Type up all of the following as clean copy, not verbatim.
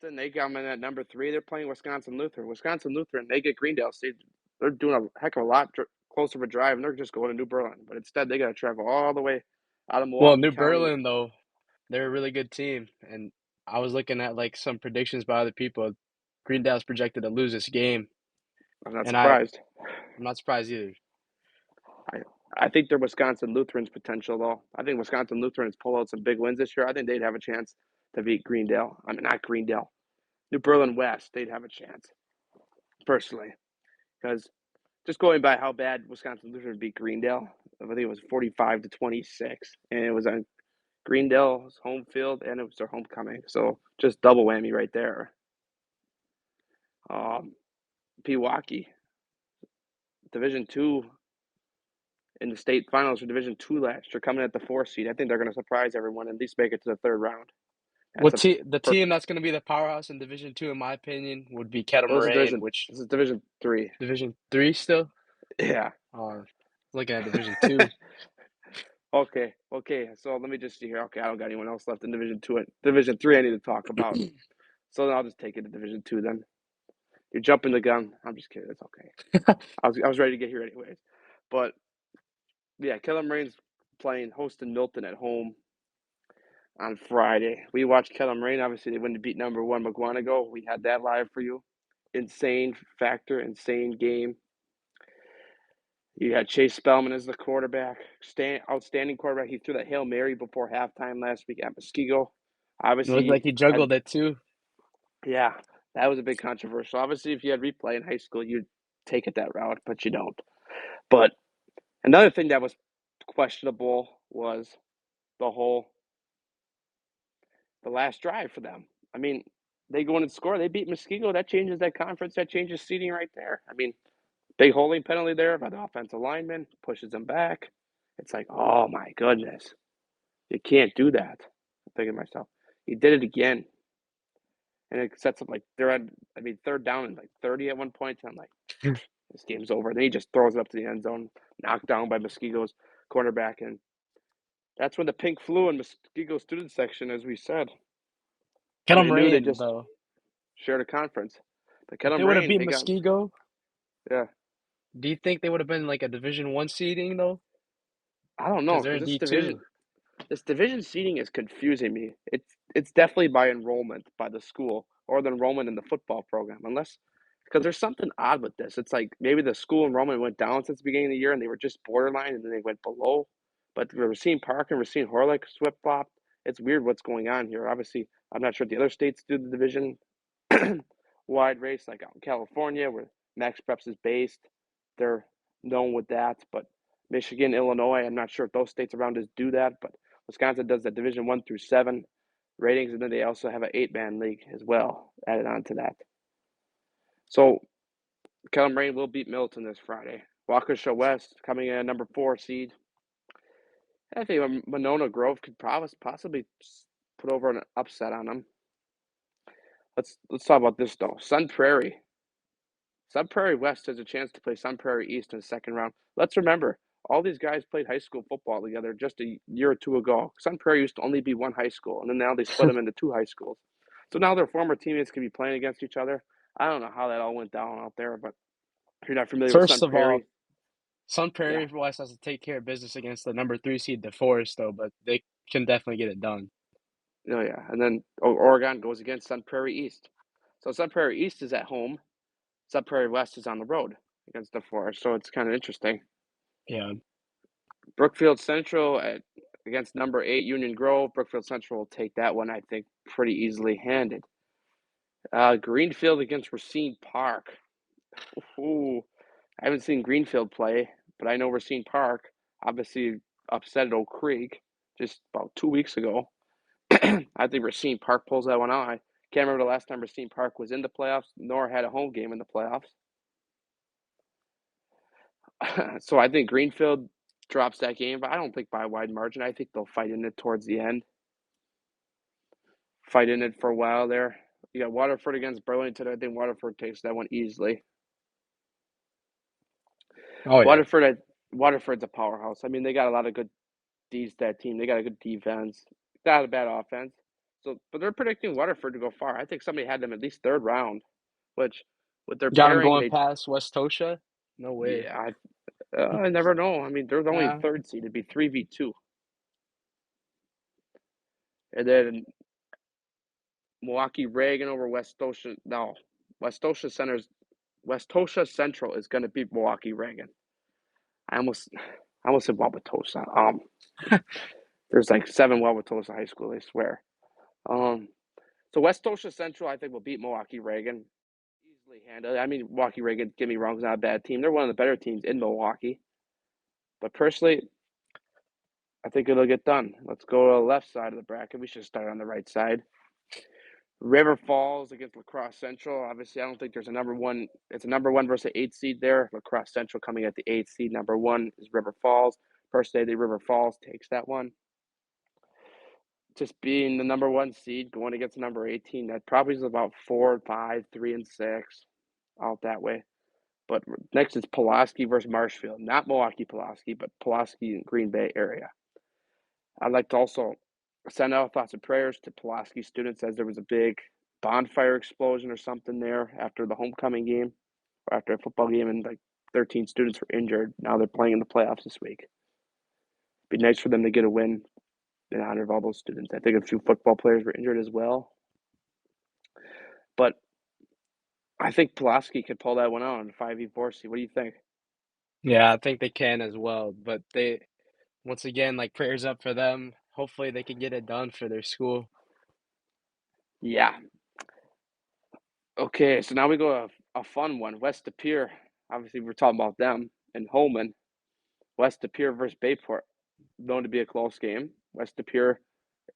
Milton, they got them in at number 3, they're playing Wisconsin Lutheran. Wisconsin Lutheran, they get Greendale State. They're doing a heck of a lot closer of a drive, and they're just going to New Berlin, but instead, they gotta travel all the way out of Well, Milwaukee New County. Berlin, though, they're a really good team, and I was looking at, like, some predictions by other people. Greendale's projected to lose this game, I'm not and I'm surprised. not surprised either. I I think they're Wisconsin Lutherans' potential, though. I think Wisconsin Lutherans pull out some big wins this year. I think they'd have a chance to beat Greendale. I mean, not Greendale, New Berlin West. They'd have a chance, personally, because just going by how bad Wisconsin Lutheran beat Greendale, I think it was 45-26, and it was on Greendale's home field, and it was their homecoming. So just double whammy right there. Um, Pewaukee, Division Two in the state finals for Division Two last year, coming at the 4 seed. I think they're going to surprise everyone and at least make it to the third round. That's What a te the per, team that's gonna be the powerhouse in Division 2, in my opinion, would be Kettle well, Moraine, which This is Division Three. Division 3 still? Yeah. Looking at Division 2. Okay. Okay. So let me just see here. Okay, I don't got anyone else left in Division Two. Division Three, I need to talk about. So then I'll just take it to Division Two. Then you're jumping the gun. I'm just kidding. It's okay. I was ready to get here anyways, but yeah, Kellam Rain's playing hosting Milton at home on Friday. We watched Kellam Rain. Obviously, they went to beat number 1 McGuanago. We had that live for you. Insane factor, insane game. You had Chase Spellman as the quarterback, outstanding quarterback. He threw that Hail Mary before halftime last week at Muskego. It looked like Obviously, he had juggled it too. yeah, that was a big controversial. Obviously, if you had replay in high school, you'd take it that route, but you don't. But another thing that was questionable was the whole the last drive for them. I mean, they go in and score. They beat Muskego. That changes that conference. That changes seeding right there. I mean, big holding penalty there by the offensive lineman pushes them back. It's like, oh my goodness, you can't do that. I'm thinking to myself, he did it again, and it sets up like they're at, I mean, third down and like 30 at one point. And I'm like, this game's over. Then he just throws it up to the end zone, knocked down by Muskego's cornerback, and that's when the pink flew in Muskego student section, as we said, and Kettle they knew they Moraine, just though, shared a conference. But if they Kettle would've Rain, beat they got Muskego, yeah. do you think they would've been like a Division 1 seeding though? I don't Because know 'Cause they're because in D2. this division seating is confusing me. It's definitely by enrollment by the school or the enrollment in the football program, unless because there's something odd with this. It's like maybe the school enrollment went down since the beginning of the year and they were just borderline and then they went below. But Racine Park and Racine Horlick flip flopped. It's weird what's going on here. Obviously, I'm not sure if the other states do the division wide race, like out in California, where Max Preps is based. They're known with that, but Michigan, Illinois, I'm not sure if those states around us do that, but Wisconsin does the Division 1 through 7 ratings, and then they also have an 8-man league as well added on to that. So Kellam Rain will beat Milton this Friday. Waukesha West coming in at number 4 seed. I think Monona Grove could possibly put over an upset on them. Let's talk about this though. Sun Prairie. Sun Prairie West has a chance to play Sun Prairie East in the second round. Let's remember, all these guys played high school football together just a year or two ago. Sun Prairie used to only be one high school, and then now they split them into two high schools. So now their former teammates can be playing against each other. I don't know how that all went down out there, but if you're not familiar with First Sun of all, Prairie, Sun yeah, Prairie West has to take care of business against the number 3 seed DeForest though, but they can definitely get it done. oh yeah, and then Oregon goes against Sun Prairie East. So Sun Prairie East is at home. Sun Prairie West is on the road against the Forest. So it's kind of interesting. Yeah. Brookfield Central against number 8 Union Grove. Brookfield Central will take that one, I think, pretty easily handed. Greenfield against Racine Park. Ooh, I haven't seen Greenfield play, but I know Racine Park obviously upset at Oak Creek just about 2 weeks ago. I think Racine Park pulls that one out. I can't remember the last time Racine Park was in the playoffs, nor had a home game in the playoffs. So I think Greenfield drops that game, but I don't think by a wide margin. I think they'll fight in it towards the end. Fight in it for a while there. You got Waterford against Burlington. I think Waterford takes that one easily. Oh, yeah. Waterford, Waterford's a powerhouse. I mean, they got a lot of good D's that team. They got a good defense. Got a bad offense. So, but they're predicting Waterford to go far. I think somebody had them at least third round, which with their Got him pairing, going they past West Tosha? No way. yeah, I never know. I mean, they're the only Yeah. third seed. It'd be 3v2, and then Milwaukee Reagan over West Tosha. No, West Tosha Center's West Tosha Central is going to beat Milwaukee Reagan. I almost said Wauwatosa. There's like 7 Wauwatosa high school. I swear. Um, so West Tosha Central, I think, will beat Milwaukee Reagan easily handled. I mean, Milwaukee Reagan, get me wrong, is not a bad team. They're one of the better teams in Milwaukee. But personally, I think it'll get done. Let's go to the left side of the bracket. We should start on the right side. River Falls against La Crosse Central. Obviously, I don't think there's a number one. It's a number one versus 8 seed there. La Crosse Central coming at the 8 seed. Number one is River Falls. Personally, the River Falls takes that one. Just being the number one seed going against the number 18, that probably is about 4, 5, 3, and 6 out that way. But next is Pulaski versus Marshfield. Not Milwaukee Pulaski, but Pulaski and Green Bay area. I'd like to also send out thoughts and prayers to Pulaski students as there was a big bonfire explosion or something there after the homecoming game or after a football game, and like 13 students were injured. Now they're playing in the playoffs this week. It'd be nice for them to get a win in honor of all those students. I think a few football players were injured as well. But I think Pulaski could pull that one out on 5v4 seed. What do you think? Yeah, I think they can as well, but once again, like, prayers up for them. Hopefully, they can get it done for their school. Yeah. Okay, so now we go a fun one. West De Pere. Obviously, we're talking about them and Holman. West De Pere versus Bayport. Known to be a close game. West De Pere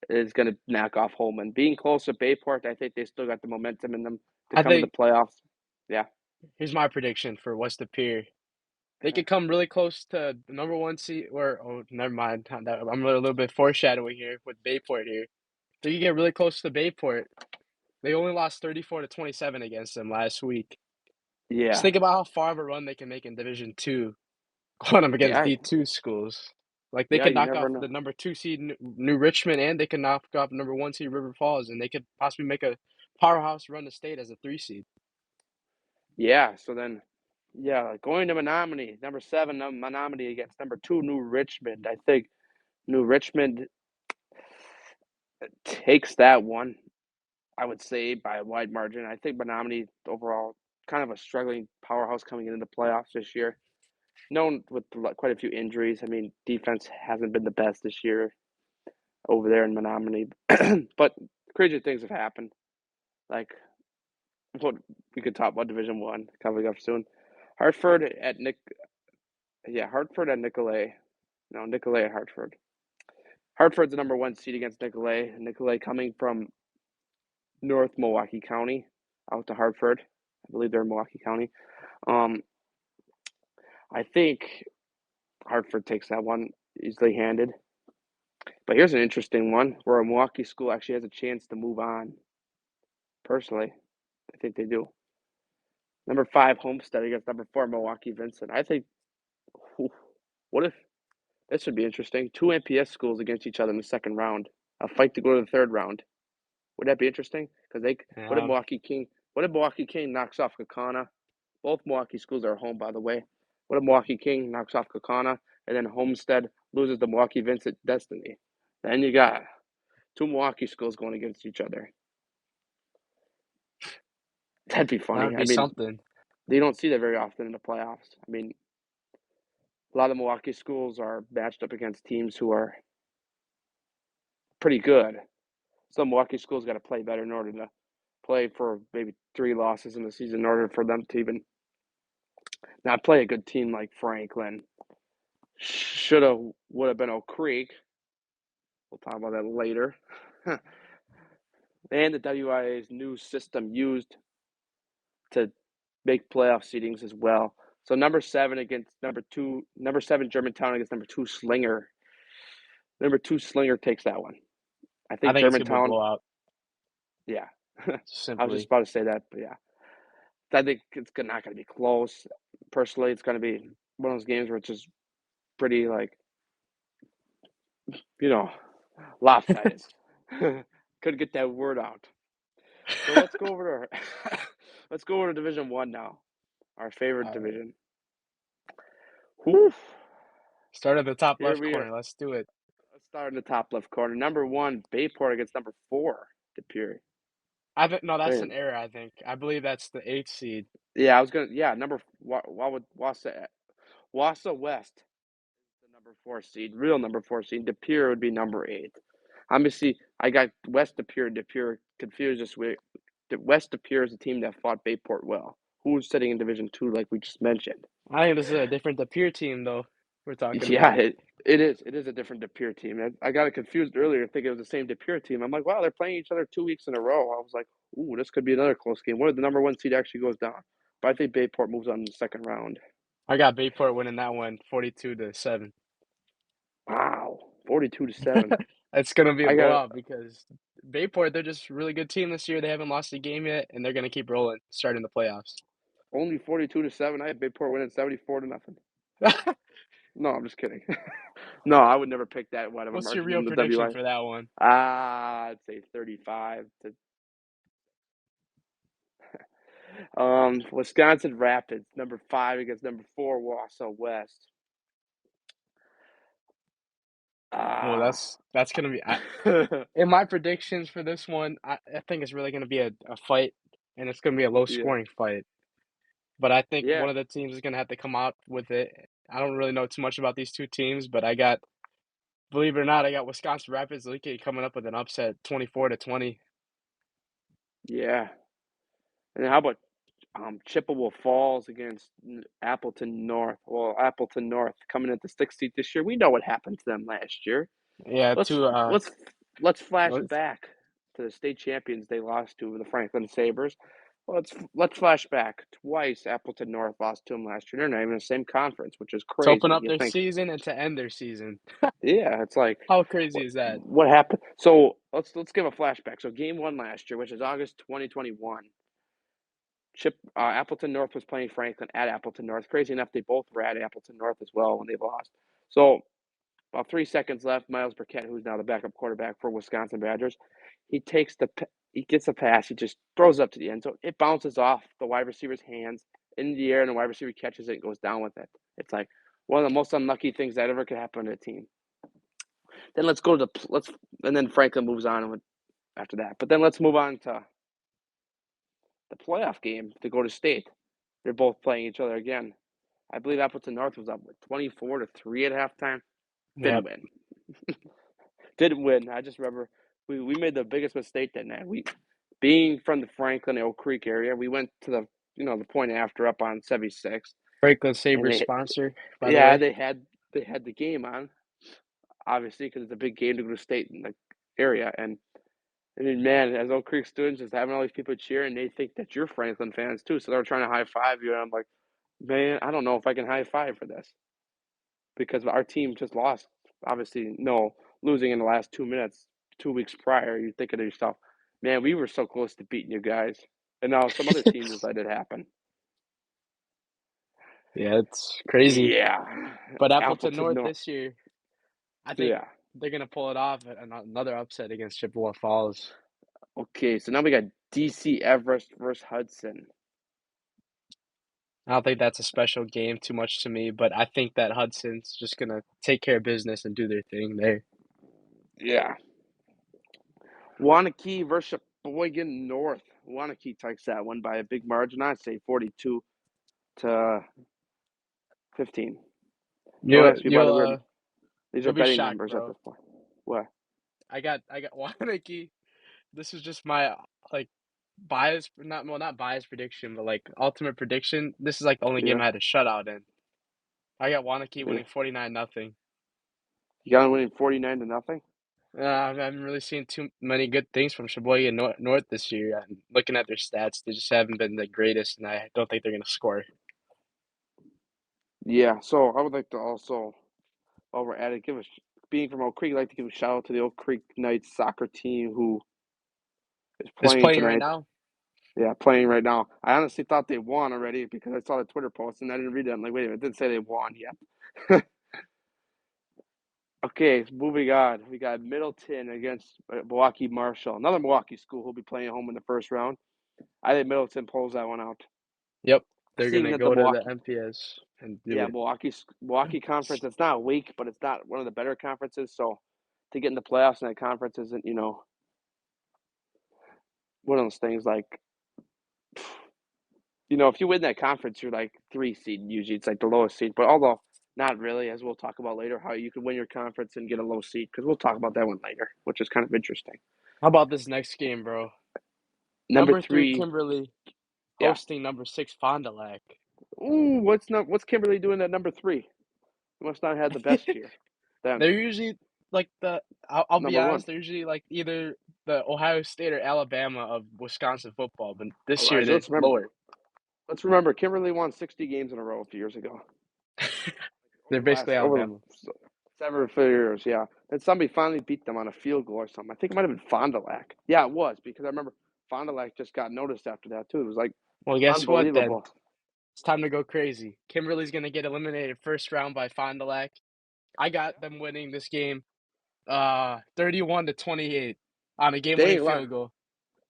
is going to knock off Holman. Being close to Bayport, I think they still got the momentum in them to I come to the think playoffs. Yeah. here's my prediction for West Pier. They Okay. could come really close to the number 1 seed or oh, never mind. I'm a little bit foreshadowing here with Bayport here. They could get really close to Bayport. They only lost 34-27 against them last week. Just Yeah. think about how far of a run they can make in Division 2 going up against Yeah. D2 schools. Like, they Yeah. could You knock never off know. the number 2 seed New Richmond, and they could knock off number 1 seed River Falls, and they could possibly make a powerhouse run to state as a 3 seed. Yeah. So then, yeah, like going to Menominee, number 7, Menominee against number 2, New Richmond. I think New Richmond takes that one. I would say by a wide margin. I think Menominee overall kind of a struggling powerhouse coming into the playoffs this year. Known with quite a few injuries. I mean, defense hasn't been the best this year over there in Menominee, but crazy things have happened. Like what we could talk about Division One coming up soon. Hartford at Hartford at Nicolay. No, Nicolay at Hartford. Hartford's the number one seed against Nicolay. Nicolay coming from North Milwaukee County out to Hartford. I believe they're in Milwaukee County. Um, I think Hartford takes that one easily handed. But here's an interesting one where a Milwaukee school actually has a chance to move on. Personally, I think they do. Number 5 Homestead against number 4 Milwaukee Vincent. I think, what if this would be interesting? 2 MPS schools against each other in the second round. A fight to go to the third round. Would that be interesting? Because what if Yeah, Milwaukee King? What if Milwaukee King knocks off Kakana? Both Milwaukee schools are home, by the way. What if Milwaukee King knocks off Kakana and then Homestead loses the Milwaukee Vincent Destiny? Then you got 2 Milwaukee schools going against each other. That'd be that funny. would I be mean, something. they don't see that very often in the playoffs. I mean, a lot of Milwaukee schools are matched up against teams who are pretty good. Some Milwaukee schools got to play better in order to play for maybe 3 losses in the season in order for them to even not play a good team like Franklin. Should have, would have been Oak Creek. We'll talk about that later. And the WIAA's new system used to make playoff seedings as well. So number 7 against number 2, number 7 Germantown against number 2 Slinger. Number 2 Slinger takes that one. I I think think it's gonna be a Germantown, blowout, yeah. I was just simply. about to say that, but yeah. I think it's not going to be close. Personally, it's going to be one of those games where it's just pretty, like, you know, lopsided. Couldn't get that word out. So let's go over to let's go over to Division One now, our favorite All right. division. Whew. Start at the top Here left we are. corner. Let's do it. Let's start in the top left corner. Number one, Bayport against number four, Superior. I think no, that's Hey, an error, I think. I believe that's the 8th seed. yeah, I was gonna. Yeah, number what would Wassa West, the number four seed, real number four seed. De Pere would be number eight. Obviously, I got West De Pere confused this week. West De Pere is the team that fought Bayport well. Who's sitting in Division Two, like we just mentioned. I think this is a different Appear team, though, we're talking Yeah, about. it is. It is a different De Pere team. I got it confused earlier, thinking it was the same De Pere team. I'm like, wow, they're playing each other 2 weeks in a row. I was like, ooh, this could be another close game. What if the number one seed actually goes down? But I think Bayport moves on in the second round. I got Bayport winning that one 42-7. Wow, 42-7. It's gonna be a I got blowout because Bayport, they're just a really good team this year. They haven't lost a game yet, and they're gonna keep rolling, starting the playoffs. only 42-7. I had Bayport winning 74-0. No, I'm just kidding. No, I would never pick that wide of a What's your margin real in the prediction WI. for that one? I'd say 35 to Wisconsin Rapids, number five against number four, Wausau West. Well, Ah, that's gonna be in my predictions for this one. I think it's really gonna be a fight, and it's gonna be a low yeah, scoring fight. But I think yeah, one of the teams is gonna have to come out with it. I don't really know too much about these two teams, but I got, believe it or not, I got Wisconsin Rapids Leaky coming up with an upset, 24-20. yeah. And then how about Chippewa Falls against Appleton North? Well, Appleton North coming at the sixth seed this year. We know what happened to them last year. Yeah, Let's to let's let's flash let's back to the state champions they lost to the Franklin Sabres. Let's flash back twice. Appleton North lost to them last year. They're not even in the same conference, which is open crazy. up You their think, season and to end their season. yeah, it's like How crazy is that? what happened? So let's give a flashback. So game one last year, which is August 2021. Appleton North was playing Franklin at Appleton North. Crazy enough, they both were at Appleton North as well when they lost. So about 3 seconds left. Miles Burkett, who's now the backup quarterback for Wisconsin Badgers, he gets a pass. He just throws it up to the end zone. It bounces off the wide receiver's hands in the air, and the wide receiver catches it and goes down with it. It's like one of the most unlucky things that ever could happen to a team. Then let's go to let's and then Franklin moves on after that. But then let's move on to the playoff game to go to state. They're both playing each other again. I believe Appleton North was up with 24-3 at halftime. Didn't Yep. win. Didn't win. I just remember we made the biggest mistake that night. We, being from the Franklin Oak Creek area, we went to the point after up on 76th, Franklin and Sabre sponsor, by the yeah, way. they had the game on, obviously because it's a big game to go to state in the area. And I mean, man, as Oak Creek students, just having all these people cheering, they think that you're Franklin fans too, so they're trying to high five you, and I'm like, man, I don't know if I can high five for this because our team just lost. Obviously, no, losing in the last 2 minutes, 2 weeks prior. You're thinking to yourself, man, we were so close to beating you guys. And now some other teams just let it happen. Yeah, it's crazy. Yeah. But Appleton Appleton North North. this year, I think Yeah. they're gonna pull it off another upset against Chippewa Falls. Okay, so now we got DC Everest versus Hudson. I don't think that's a special game too much to me, but I think that Hudson's just gonna take care of business and do their thing there. Yeah. Wanakee versus Sheboygan North. Wanakee takes that one by a big margin. I'd say 42-15. Don't You ask me about the you'll weird. These are you'll be betting shocked, numbers at bro. this point. What? I got Wanakee. This is just my like bias, not biased prediction, but like ultimate prediction. This is like the only game Yeah. I had a shutout in. I got Wanakee Yeah. winning 49-0. You got them winning 49-0. I haven't really seen too many good things from Sheboygan North this year. And looking at their stats, they just haven't been the greatest, and I don't think they're gonna score. Yeah, so I would like to also, while we're at it, being from Oak Creek, I'd like to give a shout out to the Oak Creek Knights soccer team who is Is playing playing right tonight. now. Yeah, playing right now. I honestly thought they won already because I saw the Twitter post and I didn't read it. I'm like, wait a minute, it didn't say they won yet. Okay, moving on. We got Middleton against Milwaukee Marshall. Another Milwaukee school who'll be playing home in the first round. I think Middleton pulls that one out. Yep, they're Seeing gonna that the go to the Milwaukee, MPS and do yeah, it. Milwaukee conference, it's not weak, but it's not one of the better conferences. So to get in the playoffs in that conference isn't, one of those things like, if you win that conference, you're like 3 seed usually. It's like the lowest seed, but although not really, as we'll talk about later, how you can win your conference and get a low seed because we'll talk about that one later, which is kind of interesting. How about this next game, bro? Number Number 3 3, Kimberly yeah. hosting number 6 Fond du Lac. Ooh, what's Kimberly doing at number 3? He must not have had the best year. Then They're usually like I'll be number 1. honest, they're usually like either the Ohio State or Alabama of Wisconsin football, but this year Elijah, they're lower. let's remember Kimberly won 60 games in a row a few years ago. They're Over the basically last over Alabama. the several few years, yeah. And somebody finally beat them on a field goal or something. I think it might have been Fond du Lac. Yeah, it was because I remember Fond du Lac just got noticed after that too. It was like Well, guess what then? unbelievable. It's time to go crazy. Kimberly's gonna get eliminated first round by Fond du Lac. I got them winning this game, 31-28 on a game-winning Dang, field goal.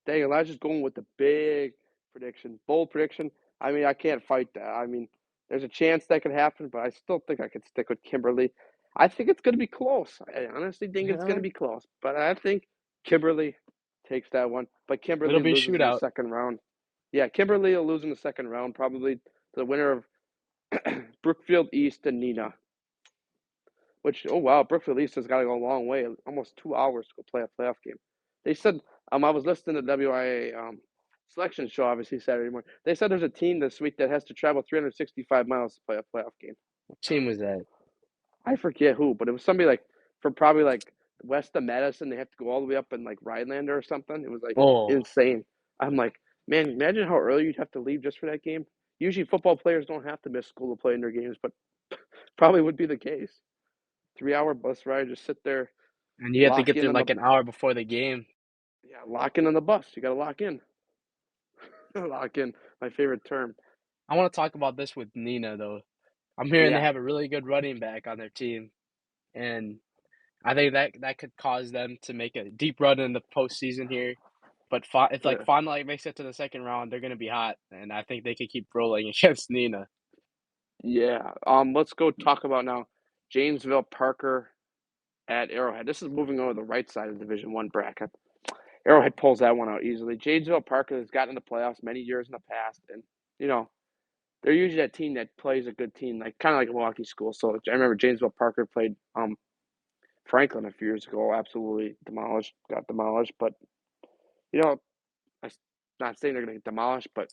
dang, Elijah's going with the big prediction, bold prediction. I mean, I can't fight that. I mean, there's a chance that could happen, but I still think I could stick with Kimberly. I think it's going to be close. I honestly think it's going to be close, but I think Kimberly takes that one. But It'll Kimberly be a loses in the shootout. second round. Yeah, Kimberly will lose in the second round, probably to the winner of Brookfield East and Nina. Which, oh wow, Brookfield East has got to go a long way, almost 2 hours to go play a playoff game. They said, I was listening to WIAA selection show, obviously Saturday morning. They said there's a team this week that has to travel 365 miles to play a playoff game. What team was that? I forget who, but it was somebody like from probably like west of Madison. They have to go all the way up in like Rhinelander or something. It was like Oh, insane. I'm like, man, imagine how early you'd have to leave just for that game. Usually, football players don't have to miss school to play in their games, but probably would be the case. 3 hour bus ride, just sit there, and you have to lock get in there on the like an hour before the game. yeah, lock in on the bus. You got to lock in. Lock in, my favorite term. I wanna talk about this with Nina, though. I'm hearing they Yeah, have a really good running back on their team, and I think that could cause them to make a deep run in the postseason here. But if like uh, Fond du Lac makes it to the second round, they're gonna be hot, and I think they could keep rolling against Nina. yeah. Let's go talk about now Janesville Parker at Arrowhead. This is moving over the right side of Division One bracket. Arrowhead pulls that one out easily. Janesville Parker has gotten in the playoffs many years in the past, and you know they're usually that team that plays a good team, like kind of like a Milwaukee school. So I remember Janesville Parker played Franklin a few years ago, absolutely got demolished. But you know, I'm not saying they're going to get demolished, but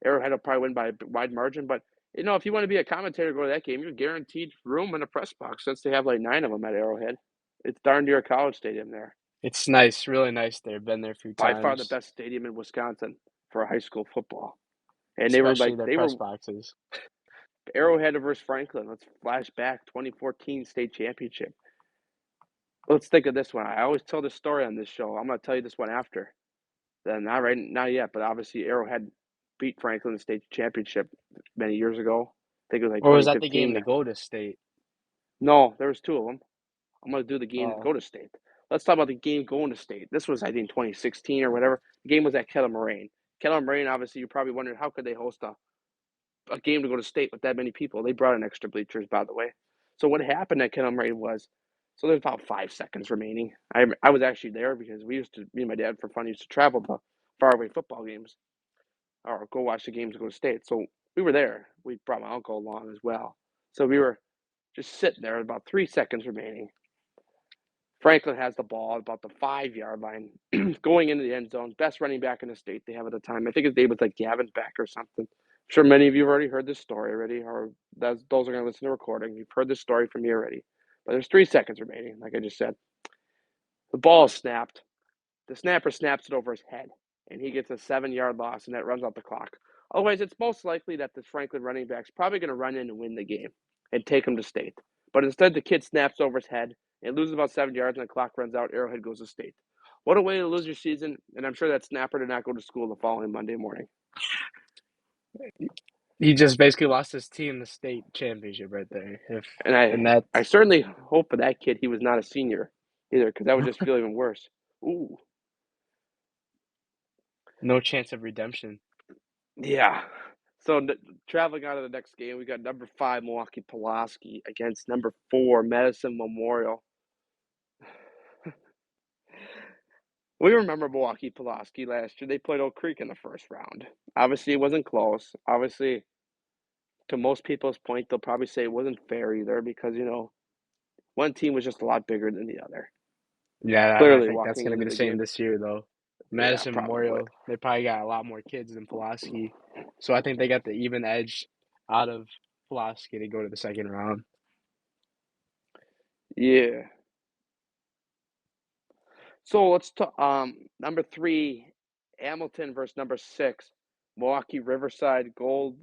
Arrowhead will probably win by a wide margin. But if you want to be a commentator, go to that game. You're guaranteed room in a press box since they have like 9 of them at Arrowhead. It's darn near a college stadium there. It's nice, really nice there. Been there a few By far the times, best stadium in Wisconsin for high school football. And especially their they press were boxes. Arrowhead versus Franklin. Let's flash back 2014 state championship. Let's think of this one. I always tell this story on this show. I'm going to tell you this one after. Then not right, not yet, but obviously Arrowhead beat Franklin in the state championship many years ago. I think it was like Or was that the game 2015. to go to state? No, there was 2 of them. I'm gonna do the game to Oh, go to state. Let's talk about the game going to state. This was, I think, 2016 or whatever. The game was at Kettle Moraine. Kettle Moraine, obviously, you're probably wondering how could they host a game to go to state with that many people? They brought in extra bleachers, by the way. So what happened at Kettle Moraine was, so there's about 5 seconds remaining. I was actually there because me and my dad for fun used to travel to faraway football games or go watch the games to go to state. So we were there. We brought my uncle along as well. So we were just sitting there, about 3 seconds remaining. Franklin has the ball at about the 5 yard line, going into the end zone. Best running back in the state they have at the time. I think his name was like Gavin Beck or something. I'm sure many of you have already heard this story already, or those are going to listen to the recording. You've heard this story from me already. But there's 3 seconds remaining, like I just said. The ball is snapped. The snapper snaps it over his head, and he gets a 7 yard loss, and that runs out the clock. Otherwise, it's most likely that the Franklin running back's probably going to run in and win the game and take him to state. But instead, the kid snaps over his head and loses about 7 yards, and the clock runs out. Arrowhead goes to state. What a way to lose your season, and I'm sure that snapper did not go to school the following Monday morning. He just basically lost his team the state championship right there. If And and I that's certainly hope for that kid he was not a senior either, because that would just feel even worse. Ooh, no chance of redemption. yeah. So traveling on to the next game, we got number 5 Milwaukee Pulaski against number 4 Medicine Memorial. We remember Milwaukee Pulaski last year. They played Oak Creek in the first round. Obviously, it wasn't close. Obviously, to most people's point, they'll probably say it wasn't fair either because, one team was just a lot bigger than the other. Yeah, and I Clearly, think that's walking gonna be into the the same game. this year though. Yeah, Madison probably. Memorial, they probably got a lot more kids than Pulaski, so I think they got the even edge out of Pulaski to go to the second round. Yeah. So let's talk. Number 3, Hamilton versus number 6, Milwaukee Riverside Gold.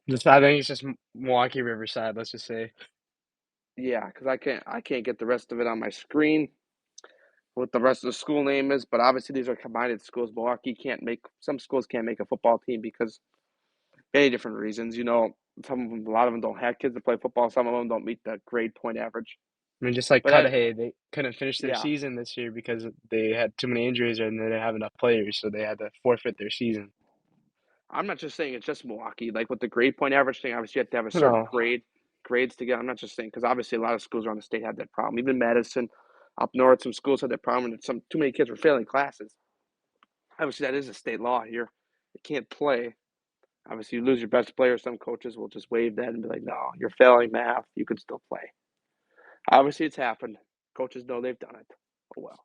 Just I think it's just Milwaukee Riverside. Let's just say. Yeah, because I can't get the rest of it on my screen. What the rest of the school name is, but obviously these are combined schools. Milwaukee can't make some schools can't make a football team because many different reasons. Some of them, a lot of them don't have kids to play football. Some of them don't meet the grade point average. I mean, just like But that, Cudahy, they couldn't finish their yeah, season this year because they had too many injuries and they didn't have enough players, so they had to forfeit their season. I'm not just saying it's just Milwaukee. Like with the grade point average thing, obviously you have to have a certain No, grades to get. I'm not just saying because obviously a lot of schools around the state had that problem. Even Madison, up north, some schools had that problem, and some too many kids were failing classes. Obviously, that is a state law here. You can't play. Obviously, you lose your best player. Some coaches will just waive that and be like, "No, you're failing math. You can still play." Obviously, it's happened. Coaches know they've done it. Oh well.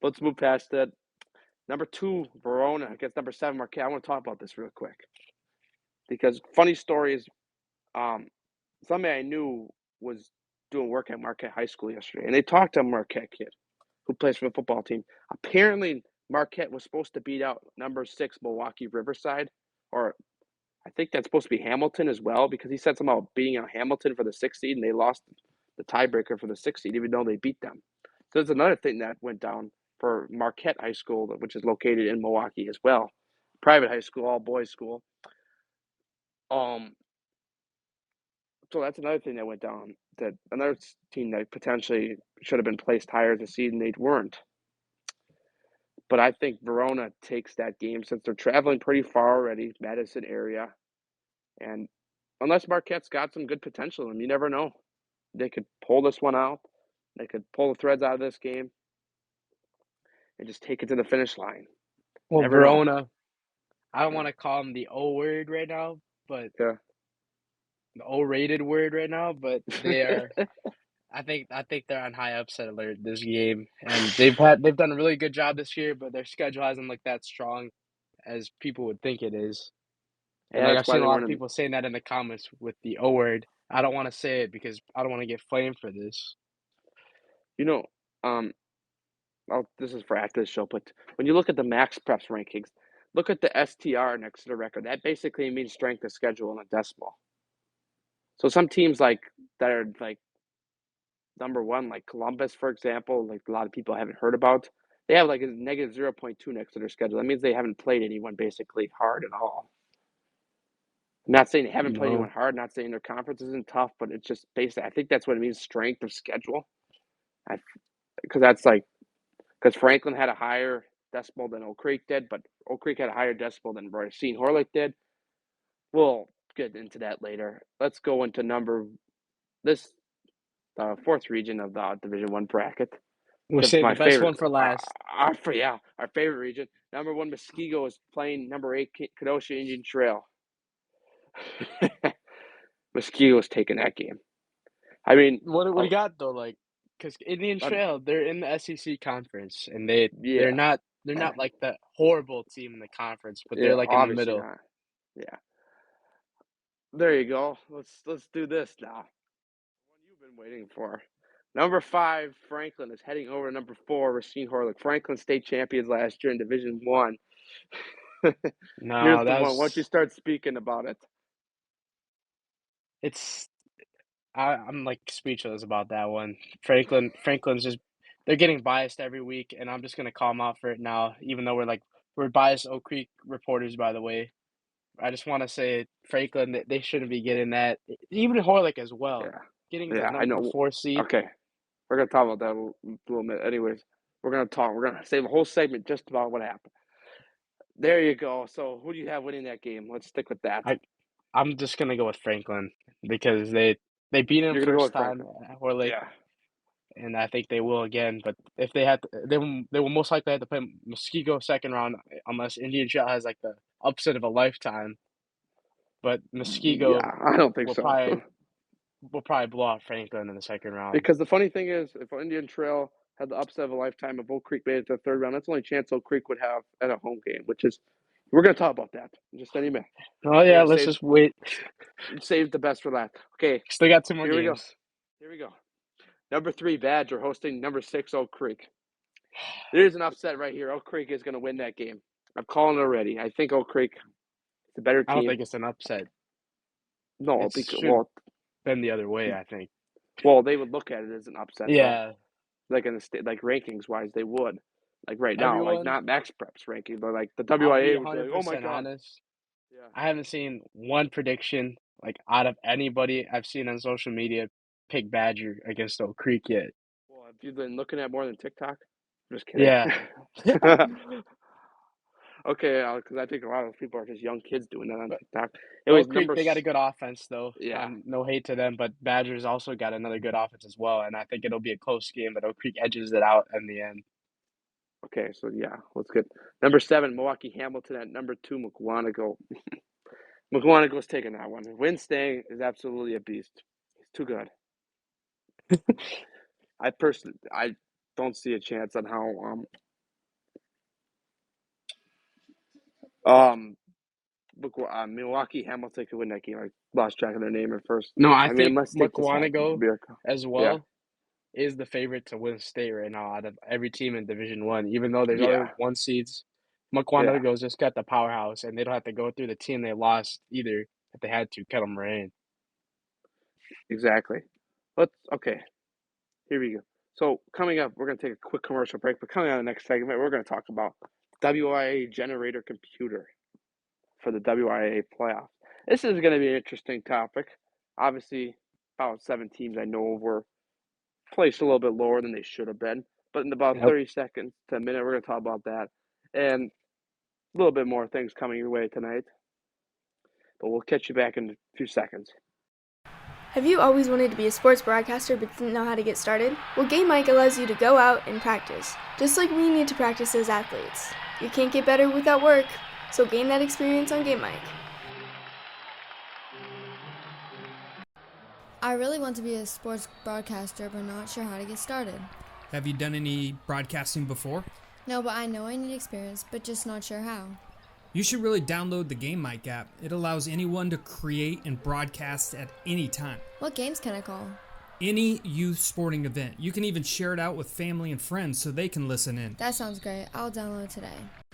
Let's move past that. Number 2, Verona against number 7, Marquette. I want to talk about this real quick because funny story is, um, somebody I knew was doing work at Marquette High School yesterday, and they talked to a Marquette kid who plays for the football team. Apparently, Marquette was supposed to beat out number 6 Milwaukee Riverside, or I think that's supposed to be Hamilton as well, because he said something about beating out Hamilton for the 6th seed, and they lost the tiebreaker for the 6th seed, even though they beat them. So there's another thing that went down for Marquette High School, which is located in Milwaukee as well. Private high school, all boys school. Um, so that's another thing that went down. That another team that potentially should have been placed higher as a seed, and they weren't. But I think Verona takes that game since they're traveling pretty far already, Madison area, and unless Marquette's got some good potential in them, you never know. They could pull this one out. They could pull the threads out of this game and just take it to the finish line. well, Never know. Verona, I don't Yeah. want to call them the O word right now, but Yeah. the O-rated word right now, but they are. I think they're on high upset alert this game, and they've done a really good job this year, but their schedule hasn't looked that strong as people would think it is. And Yeah, like that's I've why seen they a lot weren't of in. people saying that in the comments with the O word. I don't want to say it because I don't want to get flamed for this. You know, um, this is for after the show, but when you look at the Max Preps rankings, look at the STR next to the record. That basically means strength of schedule in a decimal. So some teams like that are like number one, like Columbus, for example, like a lot of people haven't heard about, they have like a negative 0.2 next to their schedule. That means they haven't played anyone basically hard at all. I'm not saying they haven't played anyone No, hard, not saying their conference isn't tough, but it's just basically, I think that's what it means, strength of schedule. Because that's like, because Franklin had a higher decibel than Oak Creek did, but Oak Creek had a higher decibel than Racine Horlick did. We'll get into that later. Let's go into this fourth region of the Division One bracket. we're The saving my the best favorite, one for last. our favorite region. Number 1 Muskego is playing number 8 Kenosha Indian Trail. Muskego is taking that game. I mean, What do oh, you got though? Like, because Indian um, Trail, they're in the SEC conference, and they're yeah, not like the horrible team in the conference, but yeah, they're like in the obviously middle. not. Yeah, there you go. Let's do this now. One you've been waiting for. Number 5 Franklin is heading over to number 4 Racine Horlick. Franklin state champions last year in Division One. Here's No, the one. Once you that's start speaking about it, it's I'm like speechless about that one. Franklin's just they're getting biased every week, and I'm just gonna call them out for it now, even though we're biased Oak Creek reporters, by the way. I just wanna say Franklin, they shouldn't be getting that. Even Horlick as well, Yeah. getting the Yeah, I number know. 4 seed. Okay, we're gonna talk about that a little bit. Anyways, we're gonna save a whole segment just about what happened. There you go. So who do you have winning that game? Let's stick with that. I I'm just gonna go with Franklin because they beat him You're gonna go first with time Franklin. at Horlick, Yeah. and I think they will again, but if they had to they will most likely have to play Muskego second round unless Indian Trail has, like, the upset of a lifetime, but Muskego Yeah, I don't think will so. probably blow out Franklin in the second round. Because the funny thing is, if Indian Trail had the upset of a lifetime, if Oak Creek made it to the third round, that's the only chance Oak Creek would have at a home game, which is we're gonna talk about that in just any minute. Oh, We're yeah, gonna let's just wait. save the best for last. Okay, Still got 2 more here we go. games. Here we go. Number 3 Badger hosting number 6 Oak Creek. There's an upset right here. Oak Creek is gonna win that game. I'm calling it already. I think Oak Creek is a better I don't team. think it's an upset. No, It because should been the other way, I think. they would look at it as an upset though. Yeah, Like in the state, like rankings wise, they would. Like right now, like everyone not Max Prep's ranking, but like the I'll be WIA would be like, "Oh my 100% god." honest. Yeah. I haven't seen one prediction, like, out of anybody I've seen on social media pick Badger against Oak Creek yet. Well, have you been looking at more than TikTok? Just kidding. Yeah. Okay, because I think a lot of those people are just young kids doing that on But TikTok. Anyways, Oak Creek, they got a good offense, though. yeah. No hate to them, but Badgers also got another good offense as well, and I think it'll be a close game, but Oak Creek edges it out in the end. Okay, so yeah, let's get number 7 Milwaukee Hamilton at number 2 McWanago. McWanago's taking that one. Winstang is absolutely a beast. He's too good. I don't see a chance on how um Milwaukee Hamilton could win that game. I lost track of their name at first. No, I I mean, think unless they just have Mukwonago miracle. as Yeah, well is the favorite to win state right now out of every team in Division One. Even though there's other yeah, one seeds, yeah, Mukwonago's just got the powerhouse, and they don't have to go through the team they lost either if they had to cut them right in. exactly. Okay. Here we go. So coming up, we're gonna take a quick commercial break. But coming on the next segment, we're gonna talk about WIA generator computer for the WIA playoffs. This is gonna be an interesting topic. Obviously, about 7 teams I know of were placed a little bit lower than they should have been. But in about Yep. 30 seconds to a minute, we're gonna talk about that and a little bit more things coming your way tonight. But we'll catch you back in a few seconds. Have you always wanted to be a sports broadcaster but didn't know how to get started? Well, Game Mic allows you to go out and practice, just like we need to practice as athletes. You can't get better without work, so gain that experience on Game Mic. I really want to be a sports broadcaster, but not sure how to get started. Have you done any broadcasting before? No, but I know I need experience, but just not sure how. You should really download the Game Mic app. It allows anyone to create and broadcast at any time. What games can I call? Any youth sporting event. You can even share it out with family and friends so they can listen in. That sounds great. I'll download today.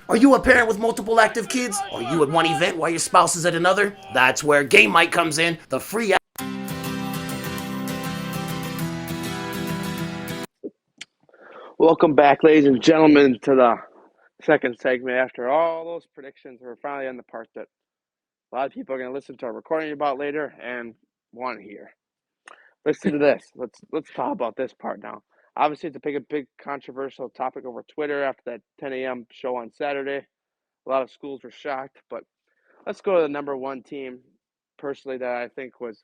Are you a parent with multiple active kids? Are you at one event while your spouse is at another? That's where Game Mic comes in, the free app. Welcome back, ladies and gentlemen, to the second segment. After all those predictions, we're finally on the part that a lot of people are going to listen to our recording about later and want to hear. Listen to this. Let's talk about this part now. Obviously, it's a big controversial topic over Twitter after that 10 a.m. show on Saturday. A lot of schools were shocked, but let's go to the number 1 team. Personally, that I think was,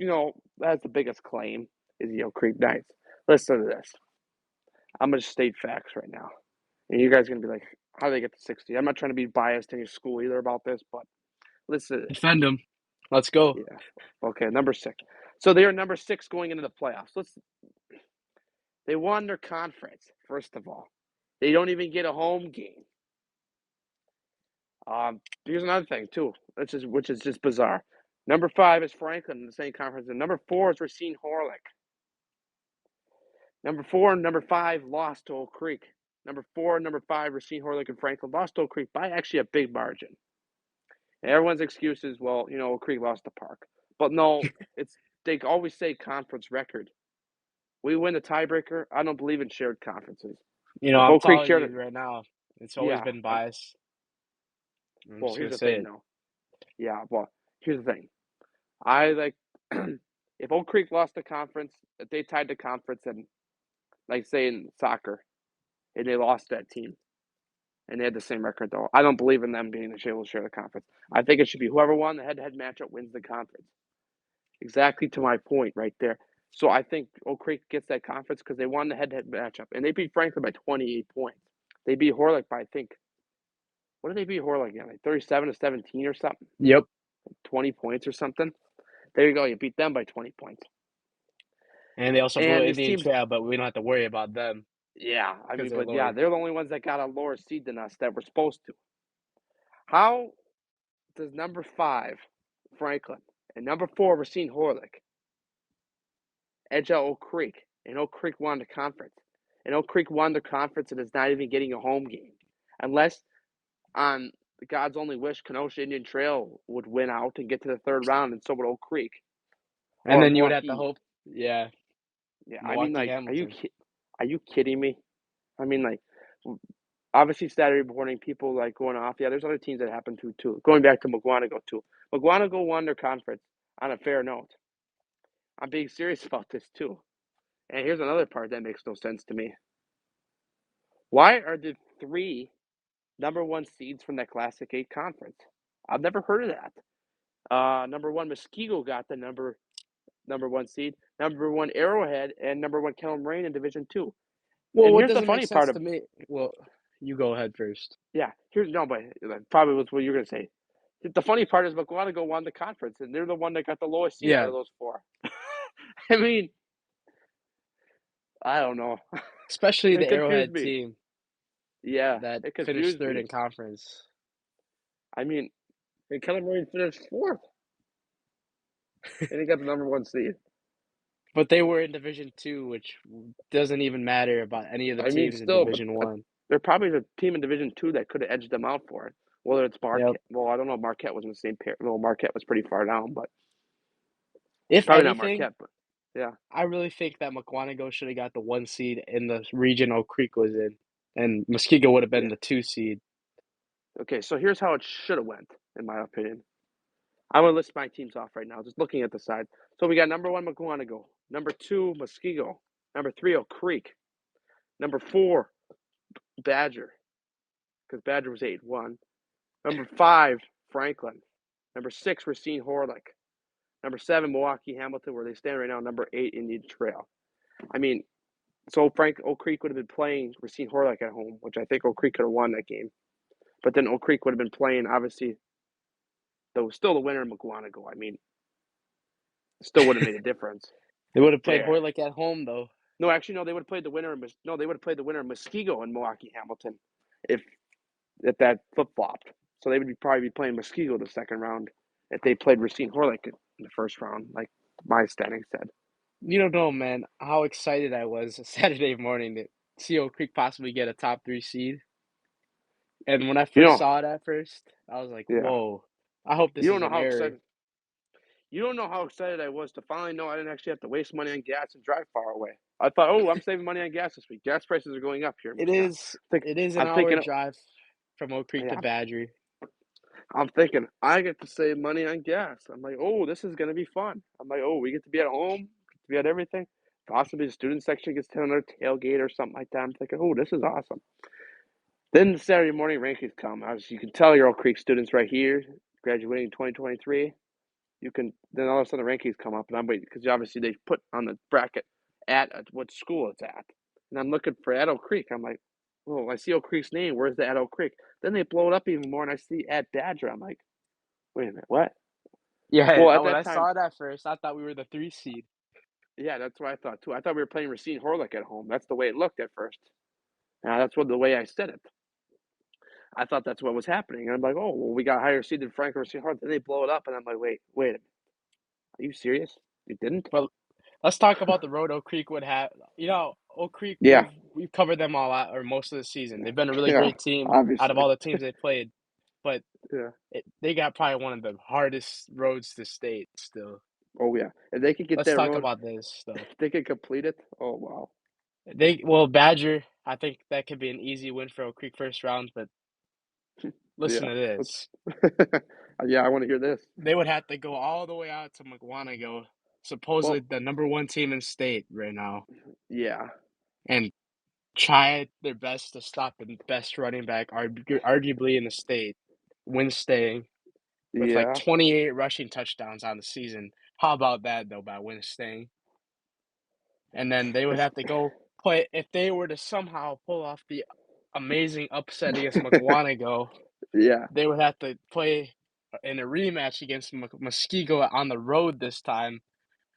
has the biggest claim is the Oak Creek Knights. Listen to this. I'm going to state facts right now. And you guys are going to be like, how do they get to 60? I'm not trying to be biased to any school either about this, but listen. Defend them. Let's go. Yeah. Okay, number 6. So they are number 6 going into the playoffs. They won their conference, first of all. They don't even get a home game. Here's another thing, too, which is just bizarre. Number 5 is Franklin in the same conference, and number 4 is Racine Horlick. Number 4 and number 5 lost to Oak Creek. Number 4 and number 5, Racine Horlick and Franklin lost to Oak Creek by actually a big margin. And everyone's excuse is, well, Oak Creek lost the park. But no, they always say conference record. We win the tiebreaker. I don't believe in shared conferences. If I'm Oak Creek telling shared you it, right now, it's always yeah. been biased. I'm Well, just here's gonna the say thing, it. though. Yeah, well, here's the thing. I like if Oak Creek lost the conference, if they tied the conference and like say in soccer, and they lost that team and they had the same record though, I don't believe in them being able to share the conference. I think it should be whoever won the head-to-head matchup wins the conference. Exactly to my point right there. So I think Oak Creek gets that conference because they won the head-to-head matchup and they beat Franklin by 28 points. They beat Horlick by I think what did they beat Horlick again? Like 37-17 or something, Yep. 20 points or something. There you go. You beat them by 20 points. And they also blew And these Indian teams, Trail, but we don't have to worry about them yeah, I because mean, they're but yeah, lower. they're the only ones that got a lower seed than us that were supposed to. How does number 5, Franklin, and number 4, Racine Horlick, edge out Oak Creek? And Oak Creek won the conference. And Oak Creek won the conference and is not even getting a home game. Unless, on God's only wish, Kenosha Indian Trail would win out and get to the third round, and so would Oak Creek. And Or then you would have to Milwaukee. hope, yeah, Yeah, I mean, Milwaukee like, Hamilton. are you kidding me? I mean, like, obviously Saturday morning, people like going off. Yeah, there's other teams that happen to too. Going back to McGuanago too. McGuanago won their conference on a fair note. I'm being serious about this too. And here's another part that makes no sense to me. Why are the 3 number 1 seeds from that Classic 8 conference? I've never heard of that. Number 1 Muskego got the number 1 seed. Number 1 Arrowhead and number 1 Kettle Moraine in Division 2. Well, And what here's the doesn't make funny part sense of to me, well, you go ahead first. yeah. Here's no, but probably was what you're gonna say. The funny part is McGuanago won the conference, and they're the one that got the lowest seed out Yeah, of those 4. I mean, I don't know. especially It the confused Arrowhead me. team Yeah, that it finished confused third me. in conference. I mean, and Keller Marine finished 4th, and he got the number 1 seed. But they were in Division 2, which doesn't even matter about any of the I mean, teams in still, but Division 1. they're probably the team in Division 2 that could have edged them out for it. Whether it's Yep. Marquette, well, I don't know. Marquette was in the same pair. Well, Marquette was pretty far down, but If probably not anything, Marquette. But yeah. I really think that McGuanago should have got the 1 seed in the region Oak Creek was in, and Muskego would have been Yeah. the 2 seed. Okay, so here's how it should have went, in my opinion. I'm gonna list my teams off right now, just looking at the side. So we got number 1 McGuanago, number 2 Muskego, number 3 Oak Creek, number 4 Badger, because Badger was 8-1. Number 5 Franklin, number 6 Racine Horlick, number 7 Milwaukee Hamilton, where they stand right now. Number 8 Indian Trail. I mean, so Oak Creek would have been playing Racine Horlick at home, which I think Oak Creek could have won that game. But then Oak Creek would have been playing, obviously, though still the winner in McGuanago. I mean, still would have made a difference They would have played there. Horlick at home, though. No, actually, no. They would have played the winner. No, they would have played the winner in Muskego and Milwaukee Hamilton, if that flip flopped. So they would probably be playing Muskego the second round if they played Racine Horlick in the first round, like my standing said. You don't know, man, how excited I was Saturday morning to see Oak Creek possibly get a top 3 seed. And when I You first know, saw it at first, I was like, yeah. "Whoa, I hope this You don't is know an how error." excited. You don't know how excited I was to finally know I didn't actually have to waste money on gas and drive far away. I thought, oh, I'm saving money on gas this week. Gas prices are going up here in It Wisconsin. is Think, it is an I'm hour thinking, drive from Oak Creek yeah, to Badger. I'm thinking I get to save money on gas. I'm like, oh, this is gonna be fun. I'm like, oh, we get to be at home, get to be at everything. Possibly the student section gets to another tailgate or something like that. I'm thinking, oh, this is awesome. Then the Saturday morning rankings come. As you can tell, your Oak Creek students right here, graduating in 2023. You can then all of a sudden the rankings come up, and I'm waiting because obviously they put on the bracket at what school it's at, and I'm looking for at Oak Creek. I'm like, oh, I see Oak Creek's name. Where's the at Oak Creek? Then they blow it up even more, and I see at Badger. I'm like, wait a minute, what? Yeah, Well, at when that I time, saw it at first, I thought we were the 3 seed. yeah, that's what I thought too. I thought we were playing Racine Horlick at home. That's the way it looked at first. Now that's what the way I said it. I thought that's what was happening, and I'm like, oh, well, we got higher seed than Frank Racine Horlick. Then they blow it up, and I'm like, wait a minute, are you serious? You didn't? But let's talk about the road Oak Creek would have. Oak Creek, Yeah, we've covered them all out or most of the season. They've been a really yeah, great team out of obviously, all the teams they played, but yeah. they got probably one of the hardest roads to state still. Oh yeah, if they could get Let's that talk road, about this though. if they could complete it. Oh wow. Badger, I think that could be an easy win for Oak Creek first round, but Listen Yeah. to this. Yeah, I want to hear this. They would have to go all the way out to McWanago, supposedly Well, the number one team in state right now, yeah, and try their best to stop the best running back, arguably in the state, Winstay, with like yeah. 28 rushing touchdowns on the season. How about that though, by Winstay? And then they would It's have to go play if they were to somehow pull off the amazing upset against McWanago. yeah. They would have to play in a rematch against Muskego on the road this time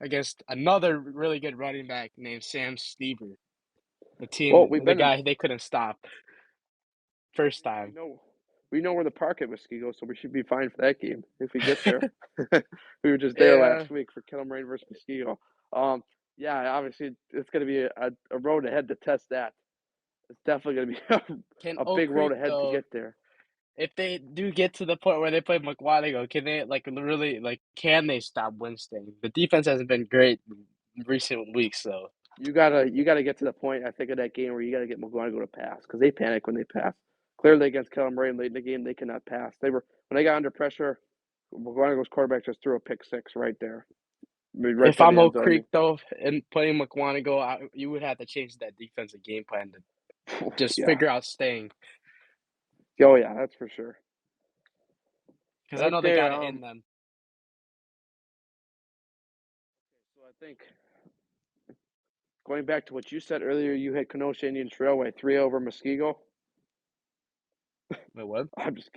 against another really good running back named Sam Stever. Well, we've The been in. guy they couldn't stop first We time. know we know where the park at Muskego, so we should be fine for that game if we get there. We were just there Yeah. last week for Killam Rain versus Muskego. Um, yeah, obviously it's going to be a road ahead to test that. It's definitely going to be Can a Oak big road Creek ahead to though, get there. if they do get to the point where they play McWanago, can they can they stop Winston? The defense hasn't been great in recent weeks though. You gotta get to the point I think of that game where you gotta get McGuanago to pass because they panic when they pass. Clearly against Killam Rain late in the game they cannot pass. They were when they got under pressure. McGuanago's quarterback just threw a pick six right there, I mean, right If by the I'm end Oak zone. Creek though and playing McWanago, you would have to change that defensive game plan to just Yeah. figure out staying Oh yeah, that's for sure. because I Right know they there. got it in them. So I think going back to what you said earlier, you had Kenosha Indian Trailway 3 over Muskego. Wait, what? I'm just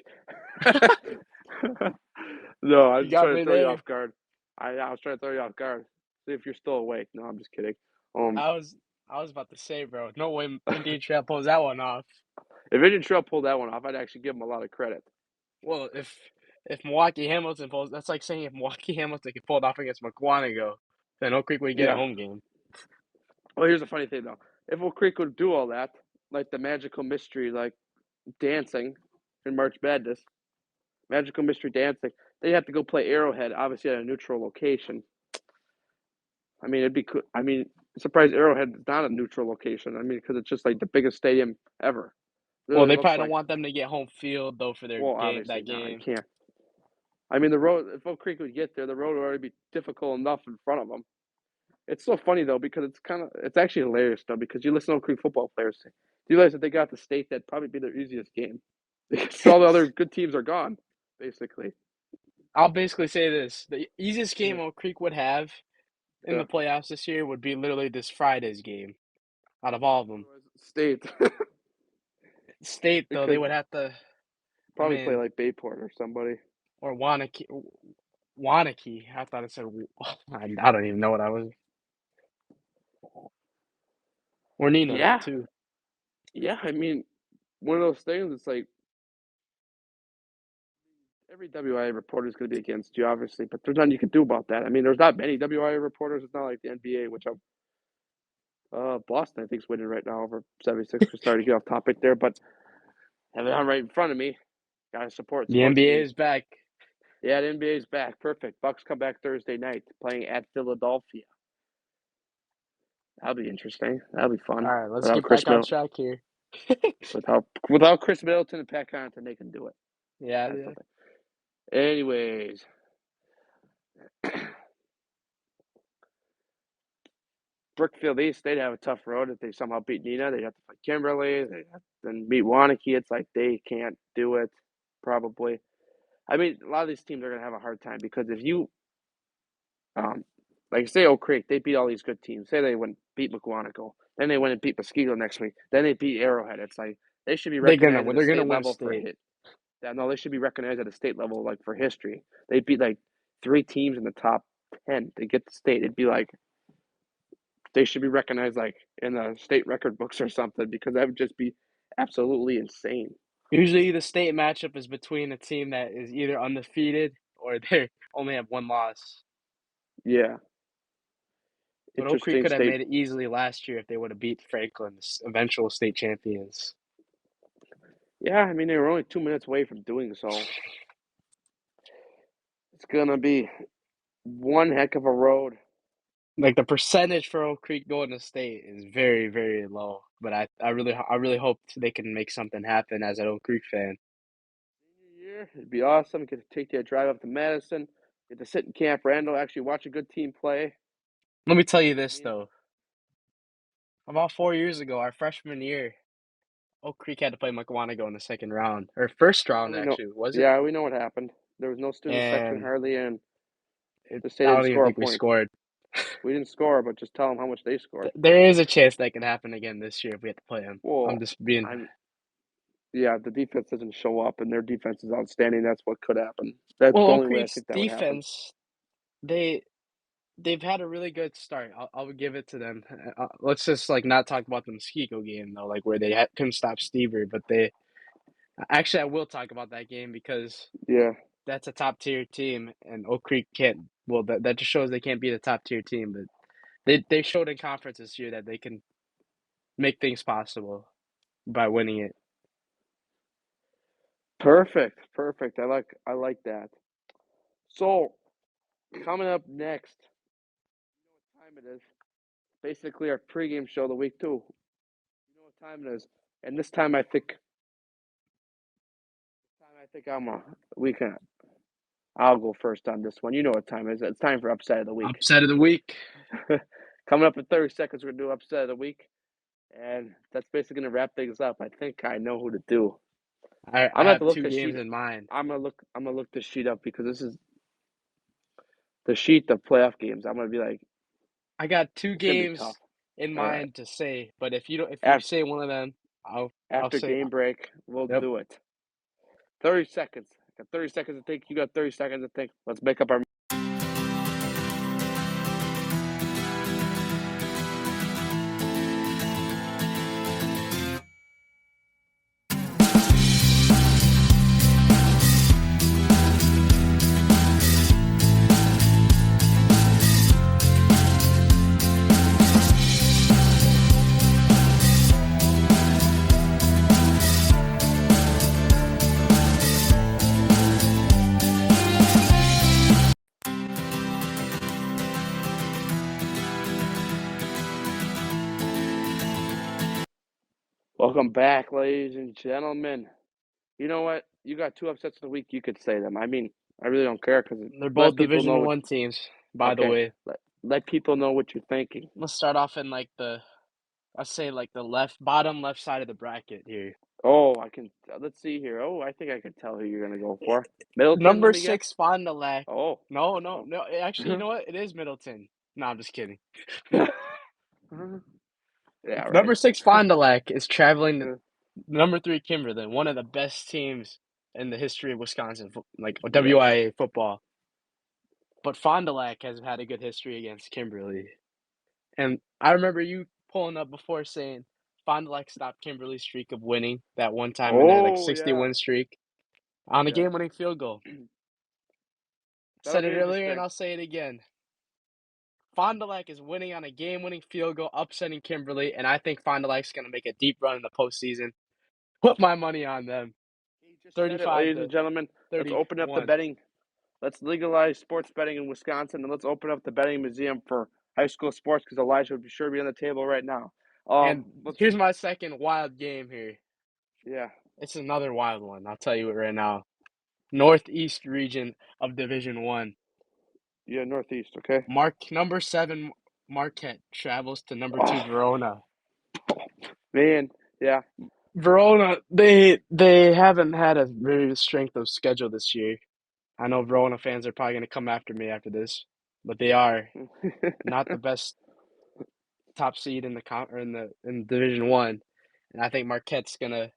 no, I'm You just got trying to me throw you there. off guard. I was trying to throw you off guard. See if you're still awake. No, I'm just kidding. I was I was about to say, bro, no way Indian Trail pulls that one off. If Indian Trail pulled that one off, I'd actually give them a lot of credit. Well, if Milwaukee Hamilton pulls, that's like saying if Milwaukee Hamilton can pull it off against McWanago, then Oak Creek would get a Yeah. home game. Well, here's a funny thing though. If Oak Creek would do all that, like the magical mystery, like dancing in March Madness, magical mystery dancing, they have to go play Arrowhead, obviously at a neutral location. I mean, it'd be cool. I mean, I'm surprised Arrowhead is not a neutral location. I mean, because it's just like the biggest stadium ever. Well, Literally they looks probably don't like. want them to get home field though for their Well, game obviously that not. You game. can't. I mean, the road. If Oak Creek would get there, the road would already be difficult enough in front of them. It's so funny though because it's actually hilarious though because you listen to Oak Creek football players say, you realize that they got the state that'd probably be their easiest game because all the other good teams are gone, basically. I'll basically say this: the easiest Yeah. game Oak Creek would have in Yeah. the playoffs this year would be literally this Friday's game. Out of all of them, Otherwise, state State though they because would have to. I probably play mean, like Bayport or somebody. or Wanakee. Wanakee. I thought it said. I don't even know what I was. Or Neenah Yeah, too. yeah. I mean, one of those things. It's like every WIA reporter is going to be against you, obviously, but there's nothing you can do about that. I mean, there's not many WIA reporters. It's not like the NBA, which I'm. Boston, I think, is winning right now over 76. We're starting to get off topic there, but have it on right in front of me. Gotta support The sports NBA teams. is back. Yeah, the NBA is back. Perfect. Bucks come back Thursday night, playing at Philadelphia. That'll be interesting. That'll be All fun. right, let's Without get Chris back on Middleton, track here. without Chris Middleton and Pat Connaughton, they can do it. Yeah, That's yeah. the thing. Anyways, Brookfield East, they'd have a tough road if they somehow beat Neenah. They'd have to fight Kimberly. They'd have to then meet Wanakee. It's like they can't do it, probably. I mean, a lot of these teams are going to have a hard time because if you, um, like say Oak Creek, they beat all these good teams. Say they went beat McWanago, then they went and beat Muskego next week. Then they beat Arrowhead. It's like they should be recognized at a They're gonna state win level for state. hit. Yeah, no, they should be recognized at a state level like for history. They beat like 3 teams in the top 10. They get the state. It'd be like they should be recognized like in the state record books or something because that would just be absolutely insane. Usually, the state matchup is between a team that is either undefeated or they only have one loss. Yeah, But Oak Creek interesting could have state. made it easily last year if they would have beat Franklin, the eventual state champions. Yeah, I mean they were only 2 minutes away from doing so. It's gonna be one heck of a road. Like the percentage for Oak Creek going to state is very, very low. But I really hope they can make something happen as an Oak Creek fan. there. It'd be awesome. Get to take that drive up to Madison. Get to sit in Camp Randall, actually watch a good team play. Let me tell you You know what I this mean? though. About 4 years ago, our freshman year, Oak Creek had to play Mukwonago in the second round, or first Yeah, round we know. actually, was it? Yeah, we know what happened. There was no student section And hardly, and just say I they don't didn't even score a think we point. scored. We didn't score, but just tell them how much they scored. There is a chance that can happen again this year if we have to play them. I'm Well, just being. yeah, the defense doesn't show up, and their defense is outstanding. That's what could happen. That's Well, the Oak only way I Creek's think that would happen. defense, they they've had a really good start. I'll give it to them. Let's just like not talk about the Muskego game though, like where they couldn't stop Stever, but they actually I will talk about that game because Yeah, that's a top tier team, and Oak Creek can't. Well, that just shows they can't beat a top tier team, but they showed in conference this year that they can make things possible by winning it. perfect, perfect. I like that. So coming up next, you know what time it is? Basically, our pregame show of the week too. You know what time it is, and this time I think we can. I'll go first on this one. You know what time it is. It's time for upset of the week. Upset of the week. Coming up in 30 seconds, we're gonna do upset of the week, and that's basically gonna wrap things up. I think I know who to do. I I'm gonna have to have look two the games sheet. in mind. I'm gonna look the sheet up because this is the sheet of playoff games. I'm gonna be like, I got two it's gonna be tough. games in All right. mind to say, but if you don't, if you After say one of them, I'll after say. game break, we'll Yep. do it. 30 seconds. I got 30 seconds to think. You got 30 seconds to think. Let's make up our. Welcome back, ladies and gentlemen. You know what? You got two upsets of the week. You could say them. I mean, I really don't care because They're let both people know Division what. One teams, by the Okay, way. let people know what you're thinking. Let's start off in like I'll say like the bottom left side of the bracket here. Oh, I can. Let's see here. Oh, I think I can tell who you're gonna go for. Middleton. Let Number me guess. 6, Fond du Lac. Oh. No, no, Oh. no. Actually, you know what? It is Middleton. No, I'm just kidding. Yeah. Right. Number 6, Fond du Lac is traveling to number 3, Kimberlin, one of the best teams in the history of Wisconsin, like Yes. WIAA football. But Fond du Lac has had a good history against Kimberly. And I remember you pulling up before saying Fond du Lac stopped Kimberly's streak of winning that one time in their like Oh 60 yeah. win streak on a Yes. game-winning field goal. That'll Said it be earlier and interesting. I'll say it again. Fond du Lac is winning on a game-winning field goal, upsetting Kimberly, and I think Fond du Lac's going to make a deep run in the postseason. Put my money on them. He just said it, 35 ladies and to gentlemen. Let's open up the 31. betting. Let's legalize sports betting in Wisconsin, and let's open up the betting museum for high school sports because Elijah would be sure to be on the table right now. And Let's. here's my second wild game here. Yeah. It's another wild one. I'll tell you it right now. Northeast region of Division 1. Yeah. Northeast. Okay. Number 7 Marquette travels to number 2 Oh Verona. man. Yeah. Verona, they haven't had a very strength of schedule this year. I know Verona fans are probably going to come after me after this, but they are not the best top seed in in Division 1, and I think Marquette's going to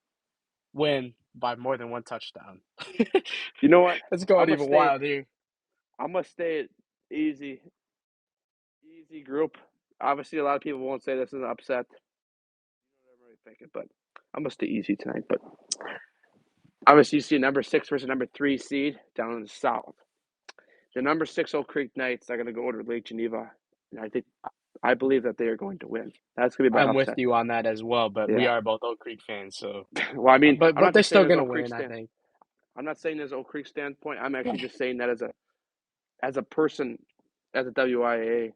win by more than one touchdown. You know what? Let's go I'm gonna even stay. wild here. I'm gonna stay easy. Easy group. Obviously, a lot of people won't say this is an upset. You know what I'm really thinking, but I'm gonna stay easy tonight. But obviously, you see number 6 versus number 3 seed down in the south. The number 6 Oak Creek Knights are gonna go to Lake Geneva, and I believe that they are going to win. That's gonna be my I'm with upset. you on that as well, but we Yeah. are both Oak Creek fans, so Well, I mean, but I'm not they're just saying still as gonna Oak Creek win, I stand. think. I'm not saying as Oak Creek standpoint. I'm actually just saying that as a person, as a WIA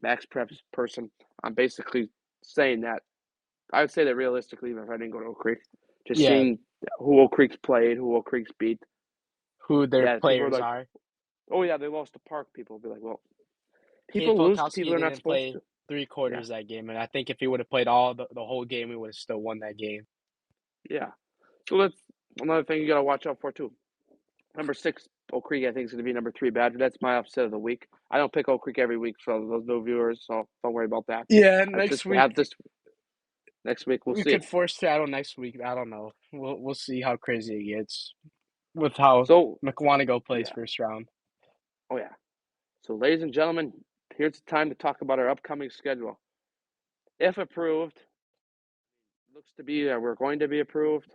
Max Preps person. I'm basically saying that I would say that realistically, even if I didn't go to Oak Creek, just Yeah, seeing who Oak Creek's played, who Oak Creek's beat, who their Yeah, people are players like, are. "Oh yeah, they lost to Park." People will be like, "Well, Kate people lose to people Polkowski they're not didn't supposed play to." 3 Yeah, quarters that game, and I think if he would have played all the whole game, we would have still won that game. yeah. So that's another thing you gotta watch out for too. Number 6, Oak Creek, I think is gonna be number 3, Badger. That's my upset of the week. I don't pick Oak Creek every week for those new viewers, so don't worry about that. Yeah, I next just have week this next week. We'll we see. could foreshadow next week. I don't know. We'll see how crazy it gets with how So McWanago plays yeah, first round. oh yeah. So ladies and gentlemen, here's the time to talk about our upcoming schedule. If approved, looks to be that we're going to be approved.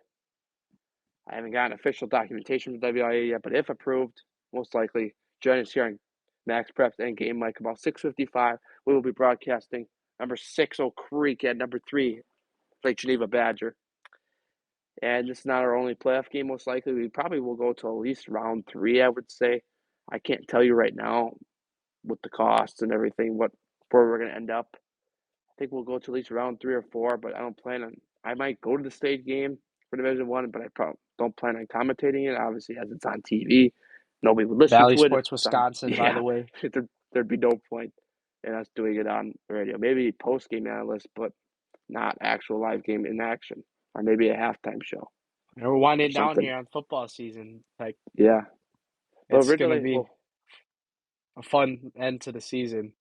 I haven't gotten official documentation from WIAA yet, but if approved, most likely join us here on Max Preps and Game Mike about 6:55. We will be broadcasting number 6 Oak Creek at number 3 Lake Geneva Badger. And this is not our only playoff game, most likely. We probably will go to at least round 3, I would say. I can't tell you right now with the costs and everything where we're going to end up. I think we'll go to at least round 3 or 4, but I don't plan on. I might go to the state game for Division 1, but I probably don't plan on commentating it. Obviously, as it's on TV, nobody would listen Valley to it if Sports it's on. Wisconsin, by Yeah, the way. there'd be no point in us doing it on the radio. Maybe post game analyst, but not actual live game in action, or maybe a halftime show And we're or winding down something. here on football season. Like Yeah, but it's gonna be a fun end to the season.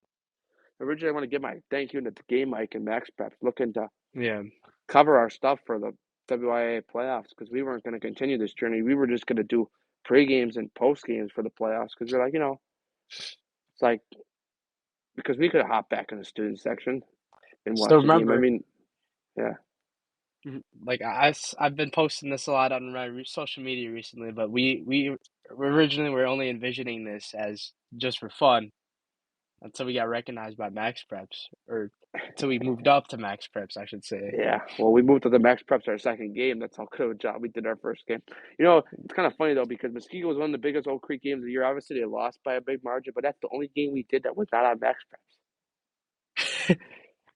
originally I want to give my thank you to the Game Mike and Max Preps looking to Yeah. cover our stuff for the WIA playoffs because we weren't going to continue this journey. We were just going to do pre games and post games for the playoffs because we're like, it's like because we could have hopped back in the student section and Still watched the game. I remember, mean, yeah, like I've been posting this a lot on my social media recently, but we originally were only envisioning this as just for fun until we got recognized by Max Preps, or until we moved up to Max Preps, I should say. yeah. Well, we moved to the Max Preps our second game. That's how good of a job we did our first game. It's kind of funny though because Muskego was one of the biggest Oak Creek games of the year. Obviously, they lost by a big margin, but that's the only game we did that was not on Max Preps.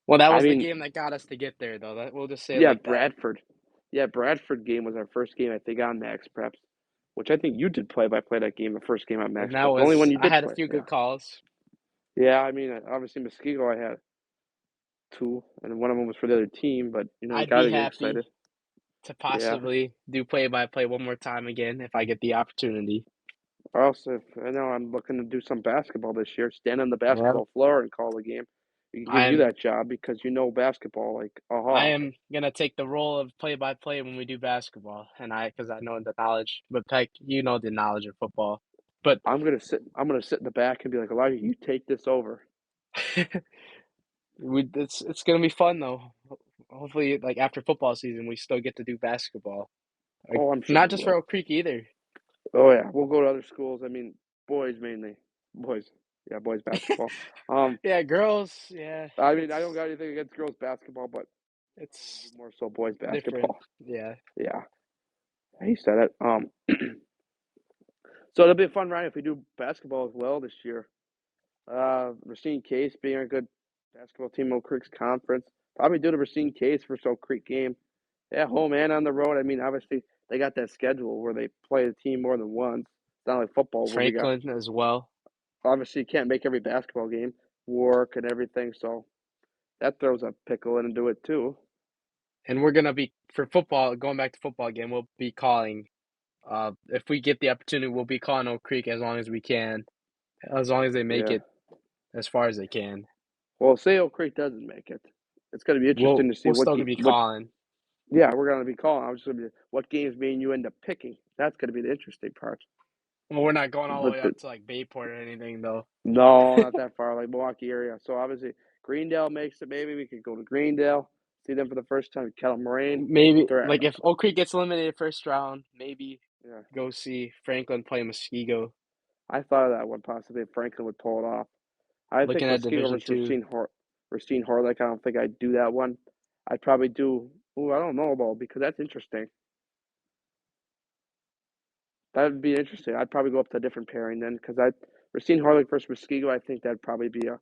Well, that I was the mean, game that got us to get there, though. We'll just say it yeah, like that. Bradford. Yeah, Bradford game was our first game, I think, on Max Preps, which I think you did play by play that game, the first game on And Max that Preps. The only one was you I did had a play. few Yeah. good calls. Yeah, I mean, obviously, Muskego, I had 2, and one of them was for the other team, but, you I'd got be to get happy excited. to Yeah. possibly do play-by-play one more time again if I get the opportunity. Or else, if I know I'm looking to do some basketball this year, stand on the Yeah, basketball floor and call the game. We can give you I'm that job because you know basketball like a I hawk. am gonna take the role of play-by-play when we do basketball, and because I know the knowledge. But Peck, you know the knowledge of football. But I'm gonna sit in the back and be like, Elijah, you take this over. it's gonna be fun though. Hopefully, like after football season, we still get to do basketball. Like Oh, I'm sure not we just for will. Oak Creek either. Oh yeah, we'll go to other schools. I mean, boys mainly. Boys. Yeah, boys basketball. Um, Yeah, girls. Yeah, I mean, I don't it's got anything against girls basketball, but it's more so boys different. basketball. Yeah. Yeah, he said it. So it'll be a fun ride if we do basketball as well this year. Racine Case being a good basketball team, Oak Creek's conference. Probably do the Racine Case versus Oak Creek game. Yeah, home and on the road. I mean, obviously they got that schedule where they play the team more than once. It's not like football where we got Franklin as well. obviously you can't make every basketball game work and everything, so that throws a pickle into it too. And we're gonna be for football, going back to football again, we'll be calling if we get the opportunity, we'll be calling Oak Creek as long as we can, as long as they make Yeah. it as far as they can. Well, say Oak Creek doesn't make it. It's going to be interesting to see We'll what still be what. calling. Yeah, we're going to be calling. I was just going to be what games me and you end up picking. That's going to be the interesting part. Well, we're not going all the But way the, up to like Bayport or anything though. no, not that far, like Milwaukee area. So obviously Greendale makes it. Maybe we could go to Greendale, see them for the first time. Kettle Moraine. Maybe They're like if Oak Creek gets eliminated first round, maybe yeah. go see Franklin play Muskego. I thought of that one possibly if Franklin would pull it off. I think Looking at Muskego Division versus Two. Racine Horlick. I don't think I'd do that one. I'd probably do. Oh, I don't know about because that's interesting. That would be interesting. I'd probably go up to a different pairing then because I Racine Horlick versus Muskego. I think that'd probably be a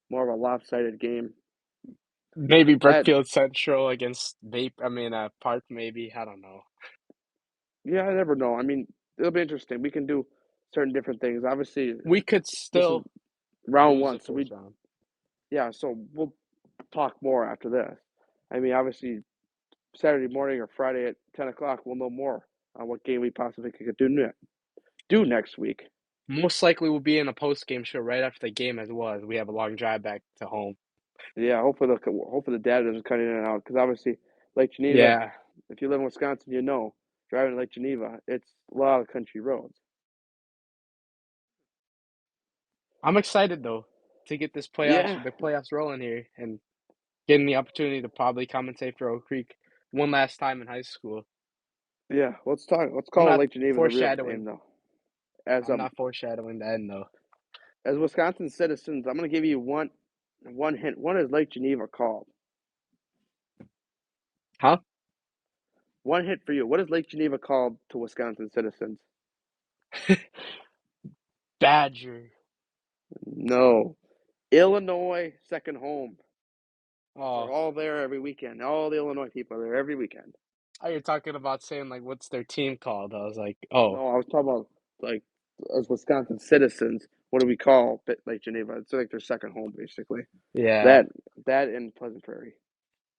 more of a lopsided game. Maybe That Brookfield Central against Park. Maybe I don't know. yeah, I never know. I mean, it'll be interesting. We can do certain different things. Obviously, We could this is still round lose the one, so first round. so we'll talk more after this. I mean, obviously, Saturday morning or Friday at 10 o'clock, we'll know more on what game we possibly could do next week. Most likely we'll be in a post-game show right after the game as well, as we have a long drive back to home. Yeah, hopefully the data doesn't cut in and out because obviously Lake Geneva. Yeah. If you live in Wisconsin, you know driving to Lake Geneva, it's a lot of country roads. I'm excited though to get the playoffs rolling here and getting the opportunity to probably commentate for Oak Creek one last time in high school. Yeah, let's I'm call not Lake Geneva the real name foreshadowing. though. As I'm not foreshadowing the end though. as Wisconsin citizens, I'm gonna give you one hint. What is Lake Geneva called? Huh? One hint for you. What is Lake Geneva called to Wisconsin citizens? Badger. No. Illinois second home. We're Oh, all there every weekend. All the Illinois people are there every weekend. you're talking about saying like what's their team called? I was like, oh, No, I was talking about like as Wisconsin citizens, what do we call Lake Geneva? It's like their second home basically. yeah. That in Pleasant Prairie.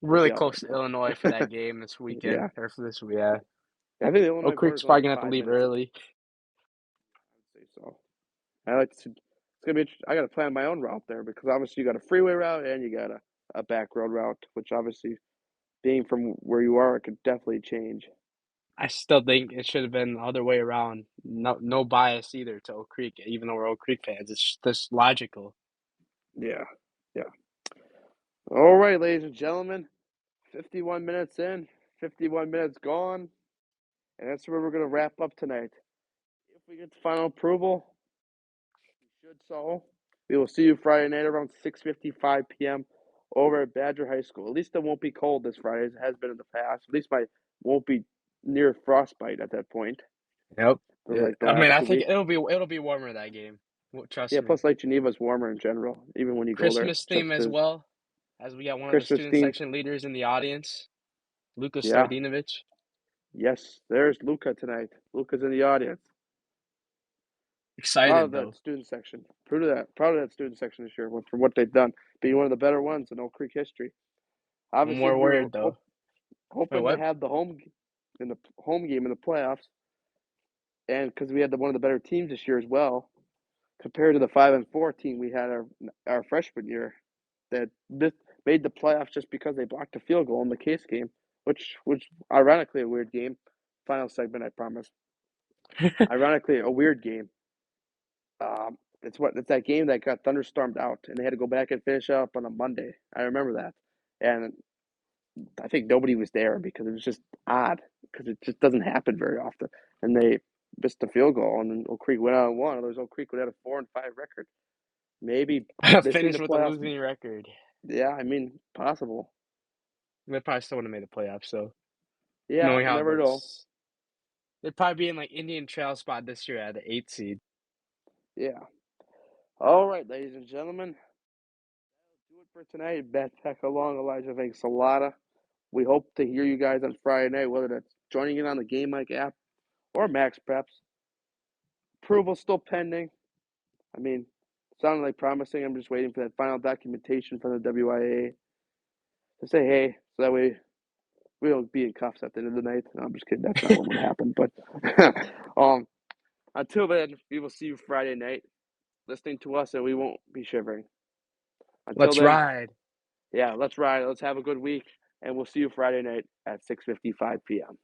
Just Really the close to outlet. Illinois for that game this weekend. Yeah. Or for this, yeah. I think the Illinois Oak border's Creek's only probably like gonna have to 5 minutes. leave early. I'd say so. I like to. It's gonna be. I got to plan my own route there because obviously you got a freeway route and you got a back road route, which obviously being from where you are, it could definitely change. I still think it should have been the other way around. No bias either to Oak Creek, even though we're Oak Creek fans. It's just logical. Yeah, yeah. All right, ladies and gentlemen, 51 minutes in, 51 minutes gone, and that's where we're gonna wrap up tonight. If we get the final approval, we should so. We will see you Friday night around 6:55 p.m. over at Badger High School. At least it won't be cold this Friday as it has been in the past. At least won't be near frostbite at that point. Yep. For Yeah. like the I mean, last I 2 think weeks. it'll be warmer that game. Yeah, Trust me. plus Lake Geneva's warmer in general, even when you go there. Christmas theme Just as as well, as we got one of the Christmas student theme. section leaders in the audience, Luka Yeah. Stardinovich. Yes, there's Luca tonight. Luca's in the audience. Proud of Excited that though. student section. Proud of that student section this year for what they've done. Being one of the better ones in Oak Creek history. One Obviously, more we were word though. Wait, hoping to what? have the home game in the playoffs, and because we had one of the better teams this year as well, compared to the 5-4 team we had our freshman year, that made the playoffs just because they blocked a field goal in the Case game, which was ironically a weird game. Final segment, I promise. Ironically, a weird game. It's that game that got thunderstormed out, and they had to go back and finish up on a Monday. I remember that, and I think nobody was there because it was just odd because it just doesn't happen very often. And they missed a field goal, and then Oak Creek went out and won. Otherwise, Oak Creek would have a 4-5 record, maybe missing Finish the with a playoffs. losing record. Yeah, I mean, possible. They probably still wouldn't have made the playoffs, so Yeah, knowing you how it never know. looks. They'd probably be in like Indian Trail spot this year at the 8th seed. Yeah. All right, ladies and gentlemen, that'll do it for tonight. Peck along Elijah Vangsoulatda. We hope to hear you guys on Friday night, whether that's joining in on the Game Mic app or Max Preps. Approval still pending. I mean, sounded like promising. I'm just waiting for that final documentation from the WIAA to say hey, so that way we don't be in cuffs at the end of the night. No, I'm just kidding. That's not what would happen. But until then, we will see you Friday night, listening to us, and we won't be shivering. Until Let's then, ride. yeah, let's ride. Let's have a good week, and we'll see you Friday night at 6:55 p.m.